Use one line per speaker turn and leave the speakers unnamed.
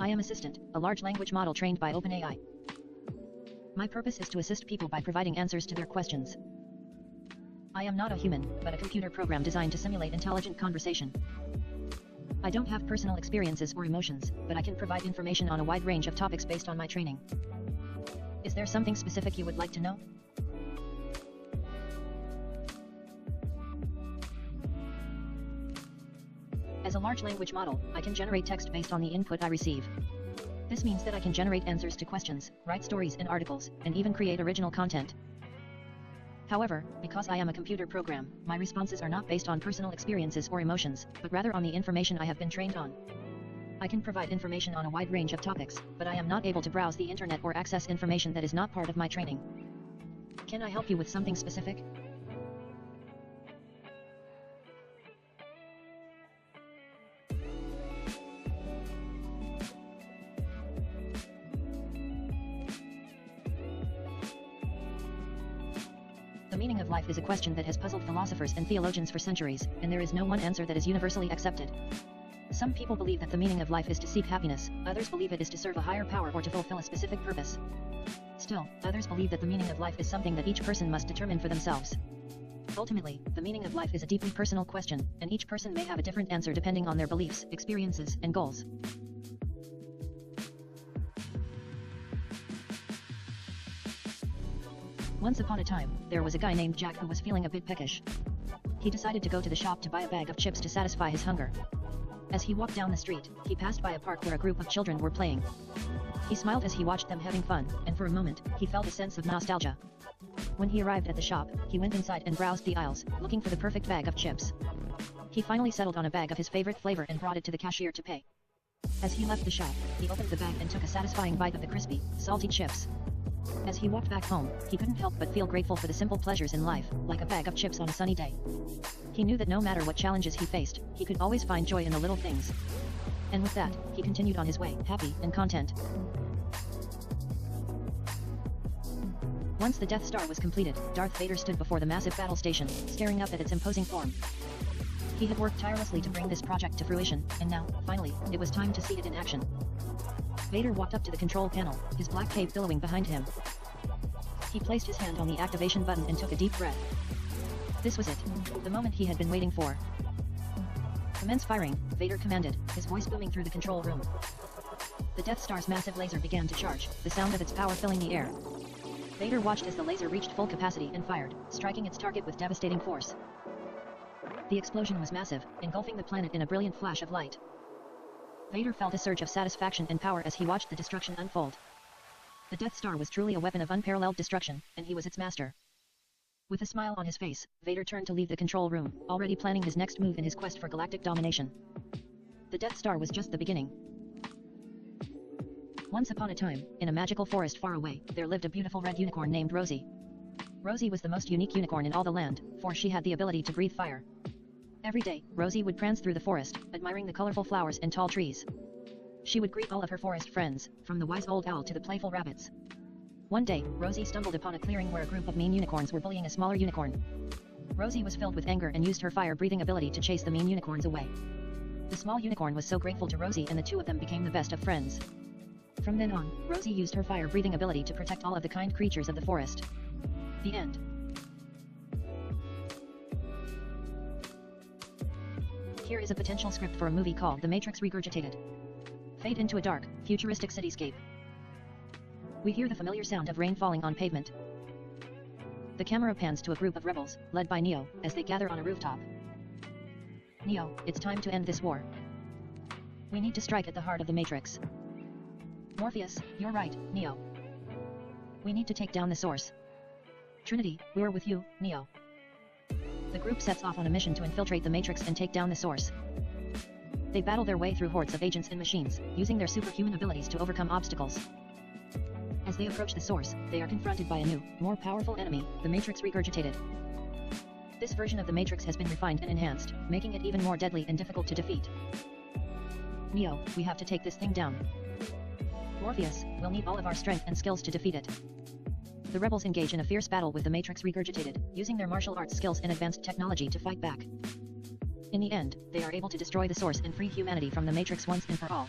I am Assistant, a large language model trained by OpenAI. My purpose is to assist people by providing answers to their questions. I am not a human, but a computer program designed to simulate intelligent conversation. I don't have personal experiences or emotions, but I can provide information on a wide range of topics based on my training. Is there something specific you would like to know? As a large language model, I can generate text based on the input I receive. This means that I can generate answers to questions, write stories and articles, and even create original content. However, because I am a computer program, my responses are not based on personal experiences or emotions, but rather on the information I have been trained on. I can provide information on a wide range of topics, but I am not able to browse the internet or access information that is not part of my training. Can I help you with something specific? The meaning of life is a question that has puzzled philosophers and theologians for centuries, and there is no one answer that is universally accepted. Some people believe that the meaning of life is to seek happiness, others believe it is to serve a higher power or to fulfill a specific purpose. Still, others believe that the meaning of life is something that each person must determine for themselves. Ultimately, the meaning of life is a deeply personal question, and each person may have a different answer depending on their beliefs, experiences, and goals. Once upon a time, there was a guy named Jack who was feeling a bit peckish. He decided to go to the shop to buy a bag of chips to satisfy his hunger. As he walked down the street, he passed by a park where a group of children were playing. He smiled as he watched them having fun, and for a moment, he felt a sense of nostalgia. When he arrived at the shop, he went inside and browsed the aisles, looking for the perfect bag of chips. He finally settled on a bag of his favorite flavor and brought it to the cashier to pay. As he left the shop, he opened the bag and took a satisfying bite of the crispy, salty chips. As he walked back home, he couldn't help but feel grateful for the simple pleasures in life, like a bag of chips on a sunny day. He knew that no matter what challenges he faced, he could always find joy in the little things. And with that, he continued on his way, happy and content. Once the Death Star was completed, Darth Vader stood before the massive battle station, staring up at its imposing form. He had worked tirelessly to bring this project to fruition, and now, finally, it was time to see it in action. Vader walked up to the control panel, his black cape billowing behind him. He placed his hand on the activation button and took a deep breath. This was it, the moment he had been waiting for. "Commence firing," Vader commanded, his voice booming through the control room. The Death Star's massive laser began to charge, the sound of its power filling the air. Vader watched as the laser reached full capacity and fired, striking its target with devastating force. The explosion was massive, engulfing the planet in a brilliant flash of light. Vader felt a surge of satisfaction and power as he watched the destruction unfold. The Death Star was truly a weapon of unparalleled destruction, and he was its master. With a smile on his face, Vader turned to leave the control room, already planning his next move in his quest for galactic domination. The Death Star was just the beginning. Once upon a time, in a magical forest far away, there lived a beautiful red unicorn named Rosie. Rosie was the most unique unicorn in all the land, for she had the ability to breathe fire. Every day, Rosie would prance through the forest, admiring the colorful flowers and tall trees. She would greet all of her forest friends, from the wise old owl to the playful rabbits. One day, Rosie stumbled upon a clearing where a group of mean unicorns were bullying a smaller unicorn. Rosie was filled with anger and used her fire-breathing ability to chase the mean unicorns away. The small unicorn was so grateful to Rosie, and the two of them became the best of friends. From then on, Rosie used her fire-breathing ability to protect all of the kind creatures of the forest. The end. Here is a potential script for a movie called The Matrix Regurgitated. Fade into a dark, futuristic cityscape. We hear the familiar sound of rain falling on pavement. The camera pans to a group of rebels, led by Neo, as they gather on a rooftop. "Neo, it's time to end this war. We need to strike at the heart of the Matrix." "Morpheus, you're right, Neo. We need to take down the source." "Trinity, we're with you, Neo." The group sets off on a mission to infiltrate the Matrix and take down the source. They battle their way through hordes of agents and machines, using their superhuman abilities to overcome obstacles. As they approach the source, they are confronted by a new, more powerful enemy, the Matrix Regurgitated. This version of the Matrix has been refined and enhanced, making it even more deadly and difficult to defeat. "Neo, we have to take this thing down." "Morpheus, we'll need all of our strength and skills to defeat it." The rebels engage in a fierce battle with the Matrix Regurgitated, using their martial arts skills and advanced technology to fight back. In the end, they are able to destroy the source and free humanity from the Matrix once and for all.